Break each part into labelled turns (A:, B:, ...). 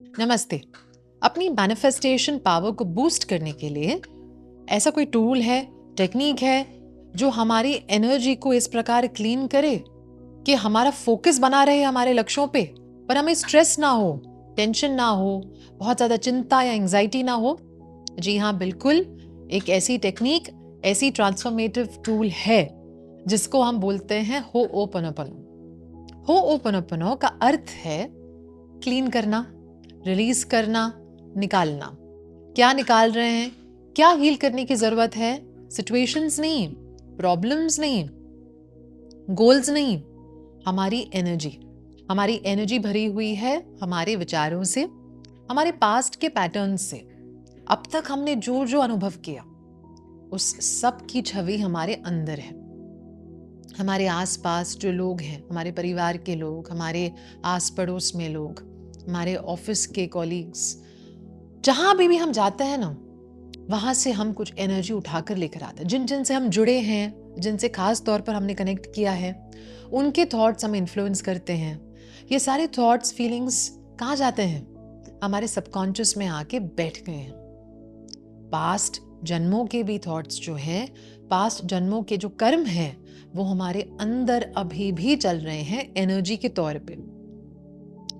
A: नमस्ते। अपनी manifestation power को बूस्ट करने के लिए ऐसा कोई टूल है, टेक्निक है जो हमारी एनर्जी को इस प्रकार क्लीन करे कि हमारा फोकस बना रहे हमारे लक्ष्यों पे, पर हमें स्ट्रेस ना हो, टेंशन ना हो, बहुत ज़्यादा चिंता या एंग्जाइटी ना हो? जी हाँ, बिल्कुल। एक ऐसी टेक्निक, ऐसी ट्रांसफॉर्मेटिव टूल है जिसको हम बोलते हैं होओपनोपोनो। होओपनोपोनो का अर्थ है क्लीन करना, रिलीज करना, निकालना। क्या निकाल रहे हैं? क्या हील करने की जरूरत है? सिचुएशंस नहीं, प्रॉब्लम्स नहीं, गोल्स नहीं, हमारी एनर्जी। हमारी एनर्जी भरी हुई है हमारे विचारों से, हमारे पास्ट के पैटर्न से। अब तक हमने जो जो अनुभव किया उस सब की छवि हमारे अंदर है। हमारे आसपास जो लोग हैं, हमारे परिवार के लोग, हमारे आस पड़ोस में लोग, हमारे ऑफिस के कॉलीग्स, जहां भी हम जाते हैं ना, वहां से हम कुछ एनर्जी उठाकर लेकर आते हैं। जिन जिन से हम जुड़े हैं, जिनसे खास तौर पर हमने कनेक्ट किया है, उनके थॉट्स हमें इन्फ्लुएंस करते हैं। ये सारे थॉट्स, फीलिंग्स कहाँ जाते हैं? हमारे सबकॉन्शियस में आके बैठ गए हैं। पास्ट जन्मों के भी थॉट्स जो हैं, पास्ट जन्मों के जो कर्म हैं, वो हमारे अंदर अभी भी चल रहे हैं एनर्जी के तौर पे।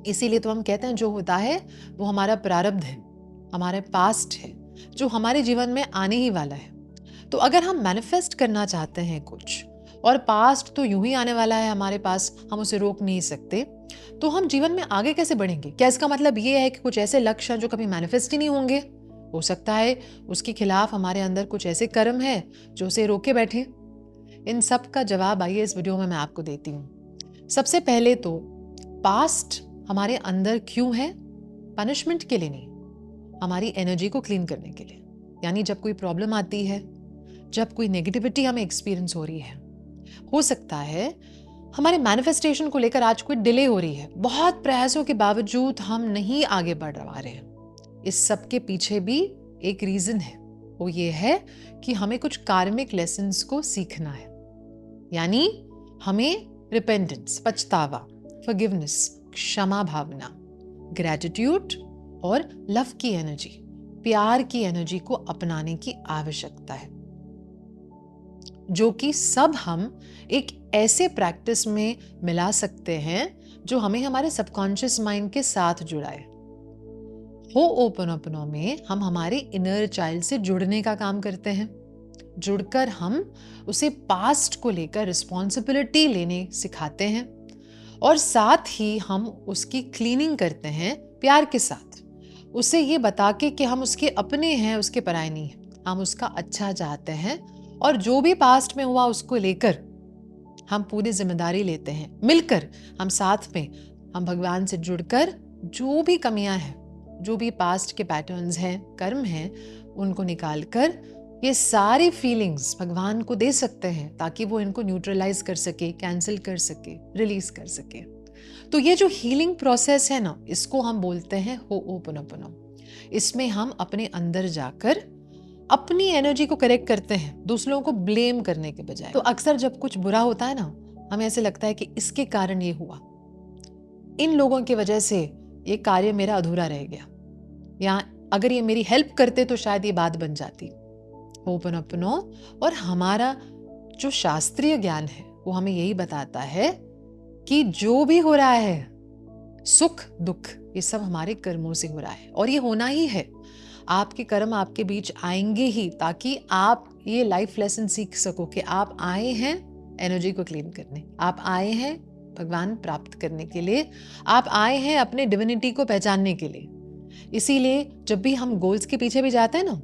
A: इसीलिए तो हम कहते हैं जो होता है वो हमारा प्रारब्ध है, हमारे पास्ट है, जो हमारे जीवन में आने ही वाला है। तो अगर हम मैनिफेस्ट करना चाहते हैं कुछ, और पास्ट तो यूं ही आने वाला है हमारे पास, हम उसे रोक नहीं सकते, तो हम जीवन में आगे कैसे बढ़ेंगे? क्या इसका मतलब ये है कि कुछ ऐसे लक्ष्य हैं जो कभी मैनिफेस्ट ही नहीं होंगे? हो सकता है उसके खिलाफ हमारे अंदर कुछ ऐसे कर्म है जो उसे रोके बैठे। इन सब का जवाब आइए इस वीडियो में मैं आपको देती हूँ। सबसे पहले तो पास्ट हमारे अंदर क्यों है? पनिशमेंट के लिए नहीं, हमारी एनर्जी को क्लीन करने के लिए। यानी जब कोई प्रॉब्लम आती है, जब कोई नेगेटिविटी हमें एक्सपीरियंस हो रही है, हो सकता है हमारे मैनिफेस्टेशन को लेकर आज कोई डिले हो रही है, बहुत प्रयासों के बावजूद हम नहीं आगे बढ़ रहे हैं। इस सब के पीछे भी एक रीजन है, वो ये है कि हमें कुछ कार्मिक लेसन्स को सीखना है। यानी हमें रिपेंटेंस, पछतावा, फॉरगिवनेस, क्षमा भावना, ग्रेटिट्यूड और लव की एनर्जी, प्यार की एनर्जी को अपनाने की आवश्यकता है, जो कि सब हम एक ऐसे प्रैक्टिस में मिला सकते हैं जो हमें हमारे सबकॉन्शियस माइंड के साथ जुड़ाए। होओपनोपोनो में हम हमारे इनर चाइल्ड से जुड़ने का काम करते हैं। जुड़कर हम उसे पास्ट को लेकर रिस्पॉन्सिबिलिटी लेने सिखाते हैं, और साथ ही हम उसकी क्लीनिंग करते हैं प्यार के साथ, उसे ये बता के कि हम उसके अपने हैं, उसके पराये नहीं हैं। हम उसका अच्छा चाहते हैं, और जो भी पास्ट में हुआ उसको लेकर हम पूरी जिम्मेदारी लेते हैं। मिलकर हम साथ में, हम भगवान से जुड़कर जो भी कमियां हैं, जो भी पास्ट के पैटर्न्स हैं, कर्म हैं, उनको निकालकर ये सारी फीलिंग्स भगवान को दे सकते हैं, ताकि वो इनको न्यूट्रलाइज कर सके, कैंसिल कर सके, रिलीज कर सके। तो ये जो हीलिंग प्रोसेस है ना, इसको हम बोलते हैं होओपनोपोनो। इसमें हम अपने अंदर जाकर अपनी एनर्जी को करेक्ट करते हैं, दूसरों को ब्लेम करने के बजाय। तो अक्सर जब कुछ बुरा होता है ना, हमें ऐसे लगता है कि इसके कारण ये हुआ, इन लोगों की वजह से ये कार्य मेरा अधूरा रह गया, या अगर ये मेरी हेल्प करते तो शायद ये बात बन जाती। होओपनोपोनो और हमारा जो शास्त्रीय ज्ञान है वो हमें यही बताता है कि जो भी हो रहा है, सुख दुख, ये सब हमारे कर्मों से हो रहा है, और ये होना ही है। आपके कर्म आपके बीच आएंगे ही, ताकि आप ये लाइफ लेसन सीख सको कि आप आए हैं एनर्जी को क्लीन करने, आप आए हैं भगवान प्राप्त करने के लिए, आप आए हैं अपने डिविनिटी को पहचानने के लिए। इसीलिए जब भी हम गोल्स के पीछे भी जाते हैं ना,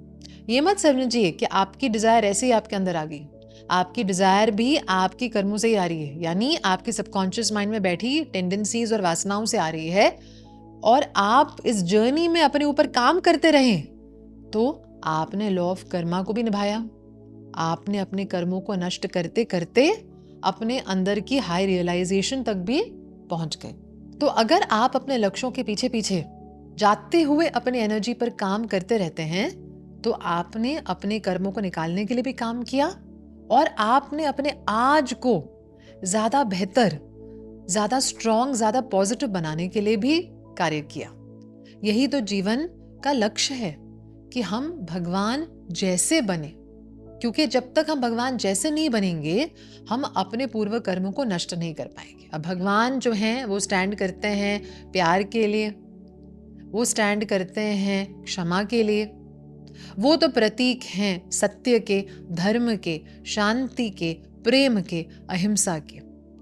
A: ये मत समझिए कि आपकी डिजायर ऐसे ही आपके अंदर आ गई। आपकी डिजायर भी आपकी कर्मों से ही आ रही है, यानी आपके सबकॉन्शियस माइंड में बैठी टेंडेंसीज और वासनाओं से आ रही है। और आप इस जर्नी में अपने ऊपर काम करते रहें तो आपने लॉ ऑफ कर्मा को भी निभाया, आपने अपने कर्मों को नष्ट करते करते अपने अंदर की हाई रियलाइजेशन तक भी पहुंच गए। तो अगर आप अपने लक्ष्यों के पीछे पीछे जाते हुए अपने एनर्जी पर काम करते रहते हैं, तो आपने अपने कर्मों को निकालने के लिए भी काम किया, और आपने अपने आज को ज्यादा बेहतर, ज्यादा स्ट्रॉन्ग, ज्यादा पॉजिटिव बनाने के लिए भी कार्य किया। यही तो जीवन का लक्ष्य है कि हम भगवान जैसे बने, क्योंकि जब तक हम भगवान जैसे नहीं बनेंगे हम अपने पूर्व कर्मों को नष्ट नहीं कर पाएंगे। अब भगवान जो हैं वो स्टैंड करते हैं प्यार के लिए, वो स्टैंड करते हैं क्षमा के लिए, वो तो प्रतीक हैं सत्य के, धर्म के, शांति के, प्रेम के, अहिंसा के।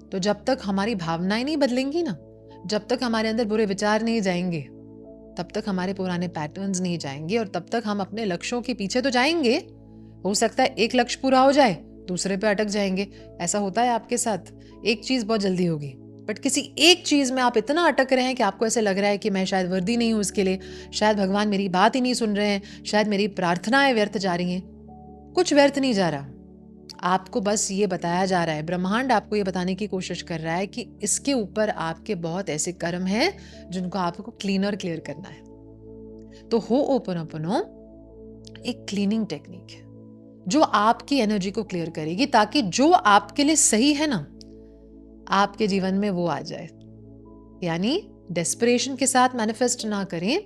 A: तो जब तक हमारी भावनाएं नहीं बदलेंगी ना, जब तक हमारे अंदर बुरे विचार नहीं जाएंगे, तब तक हमारे पुराने पैटर्न्स नहीं जाएंगे और तब तक हम अपने लक्ष्यों के पीछे तो जाएंगे। हो सकता है एक लक्ष्य पूरा हो जाए, दूसरे पे अटक जाएंगे। ऐसा होता है आपके साथ, एक चीज बहुत जल्दी होगी बट किसी एक चीज में आप इतना अटक रहे हैं कि आपको ऐसे लग रहा है कि मैं शायद वर्दी नहीं हूं उसके लिए, शायद भगवान मेरी बात ही नहीं सुन रहे हैं, शायद मेरी प्रार्थनाएं व्यर्थ जा रही हैं। कुछ व्यर्थ नहीं जा रहा, आपको बस ये बताया जा रहा है, ब्रह्मांड आपको ये बताने की कोशिश कर रहा है कि इसके ऊपर आपके बहुत ऐसे कर्म हैं जिनको आपको क्लीन और क्लियर करना है। तो होओपोनोपोनो एक क्लीनिंग टेक्निक है जो आपकी एनर्जी को क्लियर करेगी, ताकि जो आपके लिए सही है ना आपके जीवन में वो आ जाए। यानी डेस्परेशन के साथ मैनिफेस्ट ना करें,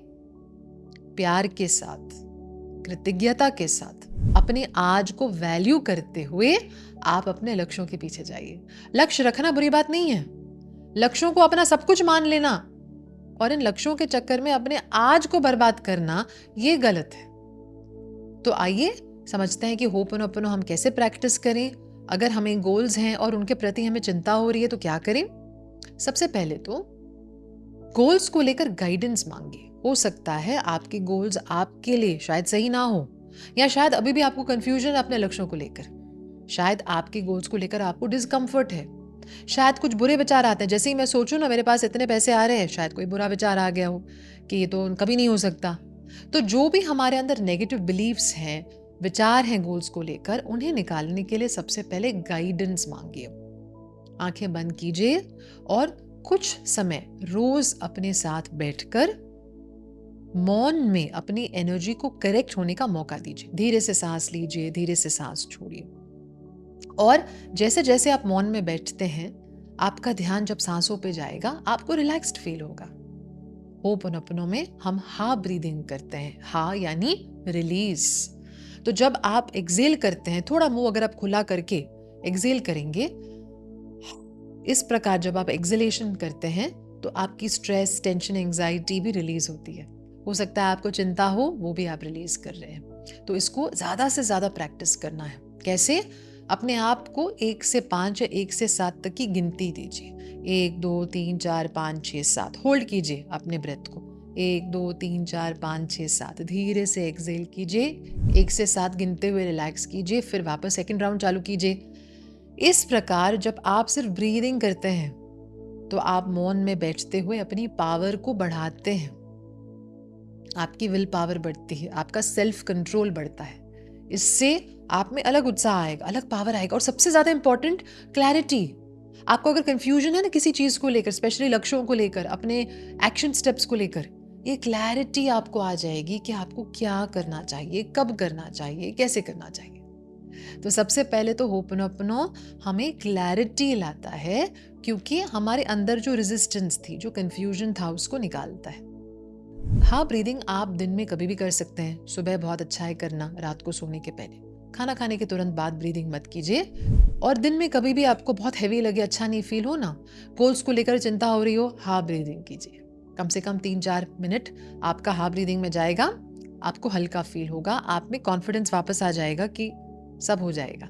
A: प्यार के साथ, कृतज्ञता के साथ, अपने आज को वैल्यू करते हुए आप अपने लक्ष्यों के पीछे जाइए। लक्ष्य रखना बुरी बात नहीं है, लक्ष्यों को अपना सब कुछ मान लेना और इन लक्ष्यों के चक्कर में अपने आज को बर्बाद करना ये गलत है। तो आइए समझते हैं कि होपोनोपोनो हम कैसे प्रैक्टिस करें। अगर हमें गोल्स हैं और उनके प्रति हमें चिंता हो रही है तो क्या करें? सबसे पहले तो गोल्स को लेकर गाइडेंस मांगिए। हो सकता है आपके गोल्स आपके लिए शायद सही ना हो, या शायद अभी भी आपको कंफ्यूजन है अपने लक्ष्यों को लेकर, शायद आपके गोल्स को लेकर आपको डिस्कम्फर्ट है, शायद कुछ बुरे विचार आते हैं। जैसे ही मैं सोचूं ना मेरे पास इतने पैसे आ रहे हैं, शायद कोई बुरा विचार आ गया हो कि ये तो कभी नहीं हो सकता। तो जो भी हमारे अंदर नेगेटिव बिलीव्स हैं, विचार हैं गोल्स को लेकर, उन्हें निकालने के लिए सबसे पहले गाइडेंस मांगिए। आंखें बंद कीजिए और कुछ समय रोज अपने साथ बैठकर मौन में अपनी एनर्जी को करेक्ट होने का मौका दीजिए। धीरे से सांस लीजिए, धीरे से सांस छोड़िए, और जैसे जैसे आप मौन में बैठते हैं आपका ध्यान जब सांसों पे जाएगा आपको रिलैक्स्ड फील होगा। होपोनोपोनो में हम हा ब्रीदिंग करते हैं, हा यानी रिलीज। तो जब आप एक्सेल करते हैं, थोड़ा मुंह अगर आप खुला करके एक्सेल करेंगे, इस प्रकार जब आप एक्सेलेशन करते हैं तो आपकी स्ट्रेस, टेंशन, एंजाइटी भी रिलीज होती है। हो सकता है आपको चिंता हो, वो भी आप रिलीज कर रहे हैं। तो इसको ज्यादा से ज्यादा प्रैक्टिस करना है। कैसे? अपने आप को 1 से 5 या 1 से 7 तक की गिनती दीजिए। 1 2 3 4 5 6 7। होल्ड कीजिए अपने ब्रेथ को। 1 2 3 4 5 6 7। धीरे से एक्सेल कीजिए, 1 से 7 गिनते हुए रिलैक्स कीजिए, फिर वापस सेकेंड राउंड चालू कीजिए। इस प्रकार जब आप सिर्फ ब्रीदिंग करते हैं तो आप मौन में बैठते हुए अपनी पावर को बढ़ाते हैं। आपकी विल पावर बढ़ती है, आपका सेल्फ कंट्रोल बढ़ता है। इससे आप में अलग उत्साह आएगा, अलग पावर आएगा, और सबसे ज्यादा इंपॉर्टेंट क्लैरिटी। आपको अगर कंफ्यूजन है ना किसी चीज को लेकर, स्पेशली लक्ष्यों को लेकर, अपने एक्शन स्टेप्स को लेकर, ये क्लैरिटी आपको आ जाएगी कि आपको क्या करना चाहिए, कब करना चाहिए, कैसे करना चाहिए। तो सबसे पहले तो होपोनोपोनो हमें क्लैरिटी लाता है, क्योंकि हमारे अंदर जो रेजिस्टेंस थी, जो कंफ्यूजन था, उसको निकालता है। हाँ, ब्रीदिंग आप दिन में कभी भी कर सकते हैं। सुबह बहुत अच्छा है करना, रात को सोने के पहले, खाना खाने के तुरंत बाद ब्रीदिंग मत कीजिए। और दिन में कभी भी आपको बहुत हैवी लगे, अच्छा नहीं फील हो ना, गोल्स को लेकर चिंता हो रही हो, हाँ ब्रीदिंग कीजिए। कम से कम 3-4 मिनट आपका हाँ ब्रीदिंग में जाएगा, आपको हल्का फील होगा, आप में कॉन्फिडेंस वापस आ जाएगा कि सब हो जाएगा।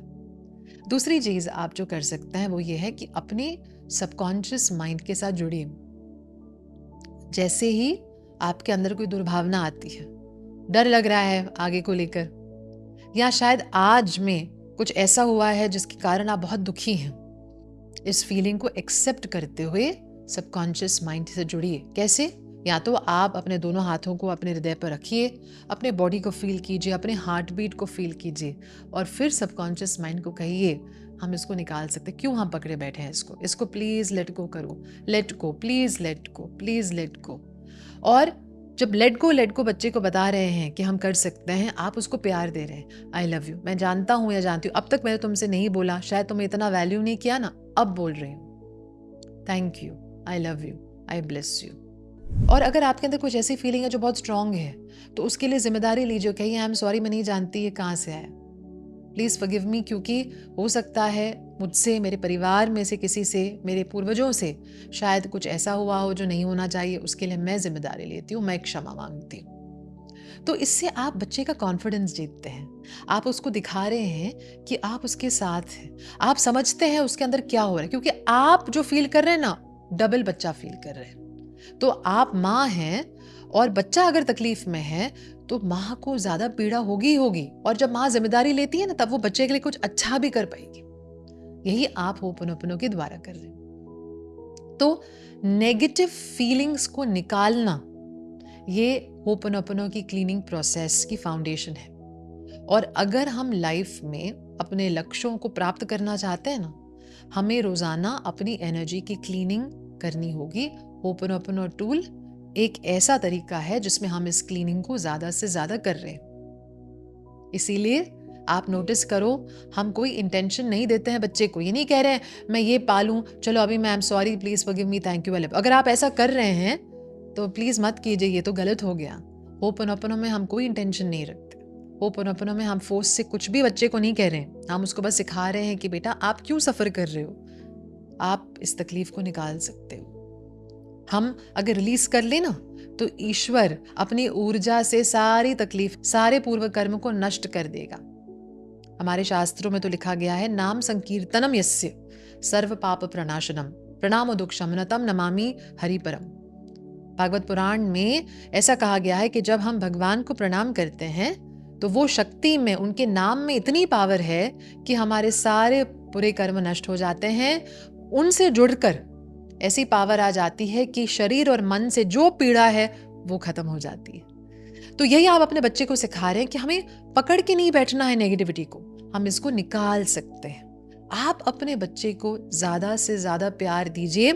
A: दूसरी चीज आप जो कर सकते हैं वो ये है कि अपने सबकॉन्शियस माइंड के साथ जुड़िए। जैसे ही आपके अंदर कोई दुर्भावना आती है, डर लग रहा है आगे को लेकर, या शायद आज में कुछ ऐसा हुआ है जिसके कारण आप बहुत दुखी हैं, इस फीलिंग को एक्सेप्ट करते हुए सबकॉन्शियस माइंड से जुड़िए। कैसे? या तो आप अपने दोनों हाथों को अपने हृदय पर रखिए, अपने बॉडी को फील कीजिए, अपने हार्ट बीट को फील कीजिए, और फिर सबकॉन्शियस माइंड को कहिए हम इसको निकाल सकते, क्यों हम पकड़े बैठे हैं इसको प्लीज लेट गो करो, let go, please let go, please let go. और जब लेट गो बच्चे को बता रहे हैं कि हम कर सकते हैं, आप उसको प्यार दे रहे हैं। आई लव यू, मैं जानता हूं या जानती हूँ अब तक मैंने तुमसे नहीं बोला, शायद तुम्हें इतना वैल्यू नहीं किया ना, अब बोल रही हूँ। Thank you, I love you, I bless you. और अगर आपके अंदर कुछ ऐसी फीलिंग है जो बहुत स्ट्रांग है, तो उसके लिए जिम्मेदारी लीजिए, कहिए आई एम सॉरी, मैं नहीं जानती ये कहाँ से आया, प्लीज़ फॉरगिव मी, क्योंकि हो सकता है मुझसे, मेरे परिवार में से किसी से, मेरे पूर्वजों से शायद कुछ ऐसा हुआ हो जो नहीं होना चाहिए, उसके लिए मैं जिम्मेदारी लेती हूँ, मैं क्षमा मांगती हूँ। तो इससे आप बच्चे का कॉन्फिडेंस जीतते हैं। आप उसको दिखा रहे हैं कि आप उसके साथ हैं, आप समझते हैं उसके अंदर क्या हो रहा है, क्योंकि आप जो फील कर रहे हैं ना, डबल बच्चा फील कर रहे हैं। तो आप माँ हैं और बच्चा अगर तकलीफ में है तो माँ को ज्यादा पीड़ा होगी ही होगी, और जब माँ जिम्मेदारी लेती है ना, तब वो बच्चे के लिए कुछ अच्छा भी कर पाएगी। यही आप होपोनोपोनो के द्वारा कर रहे हैं। तो नेगेटिव फीलिंग्स को निकालना, ये होपोनोपोनो की क्लीनिंग प्रोसेस की फाउंडेशन है। और अगर हम लाइफ में अपने लक्ष्यों को प्राप्त करना चाहते हैं ना, हमें रोजाना अपनी एनर्जी की क्लीनिंग करनी होगी। होपोनोपोनो टूल एक ऐसा तरीका है जिसमें हम इस क्लीनिंग को ज्यादा से ज्यादा कर रहे हैं। इसीलिए आप नोटिस करो, हम कोई इंटेंशन नहीं देते हैं बच्चे को, ये नहीं कह रहे हैं मैं ये पालूं, चलो अभी मैं I am sorry, please forgive me, thank you. अगर आप ऐसा कर रहे हैं तो प्लीज मत कीजिए, ये तो गलत हो गया। होपोनोपोनो में हम कोई इंटेंशन नहीं रखते। होपोनोपोनो में हम फोर्स से कुछ भी बच्चे को नहीं कह रहे हैं, हम उसको बस सिखा रहे हैं कि बेटा आप क्यों सफर कर रहे हो, आप इस तकलीफ को निकाल सकते हो। हम अगर रिलीज कर ले ना, तो ईश्वर अपनी ऊर्जा से सारी तकलीफ, सारे पूर्व कर्म को नष्ट कर देगा। हमारे शास्त्रों में तो लिखा गया है, नाम संकीर्तनम यस्य सर्व पाप प्रणाशनम प्रणामो दुख शमनतम नमामि हरि परम। भागवत पुराण में ऐसा कहा गया है कि जब हम भगवान को प्रणाम करते हैं तो वो शक्ति में, उनके नाम में इतनी पावर है कि हमारे सारे बुरे कर्म नष्ट हो जाते हैं। उनसे जुड़कर ऐसी पावर आ जाती है कि शरीर और मन से जो पीड़ा है वो खत्म हो जाती है। तो यही आप अपने बच्चे को सिखा रहे हैं कि हमें पकड़ के नहीं बैठना है नेगेटिविटी को, हम इसको निकाल सकते हैं। आप अपने बच्चे को ज्यादा से ज्यादा प्यार दीजिए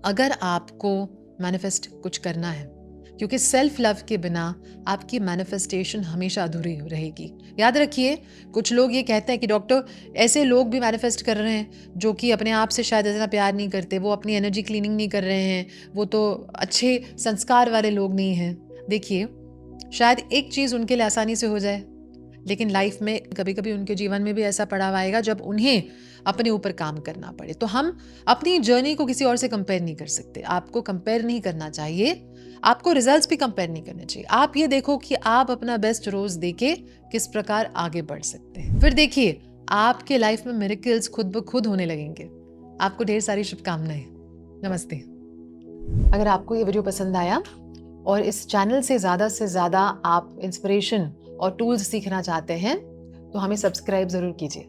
A: अगर आपको मैनिफेस्ट कुछ करना है, क्योंकि सेल्फ लव के बिना आपकी मैनिफेस्टेशन हमेशा अधूरी रहेगी। याद रखिए, कुछ लोग ये कहते हैं कि डॉक्टर ऐसे लोग भी मैनिफेस्ट कर रहे हैं जो कि अपने आप से शायद इतना प्यार नहीं करते, वो अपनी एनर्जी क्लीनिंग नहीं कर रहे हैं, वो तो अच्छे संस्कार वाले लोग नहीं हैं। देखिए, शायद एक चीज़ उनके लिए आसानी से हो जाए, लेकिन लाइफ में कभी कभी उनके जीवन में भी ऐसा पड़ाव आएगा जब उन्हें अपने ऊपर काम करना पड़े। तो हम अपनी जर्नी को किसी और से कंपेयर नहीं कर सकते। आपको कंपेयर नहीं करना चाहिए, आपको रिजल्ट्स भी कंपेयर नहीं करने चाहिए। आप ये देखो कि आप अपना बेस्ट रोज देके किस प्रकार आगे बढ़ सकते हैं। फिर देखिए, आपके लाइफ में मिरेकल्स खुद ब खुद होने लगेंगे। आपको ढेर सारी शुभकामनाएं। नमस्ते। अगर आपको ये वीडियो पसंद आया और इस चैनल से ज़्यादा आप इंस्पिरेशन और टूल्स सीखना चाहते हैं तो हमें सब्सक्राइब ज़रूर कीजिए।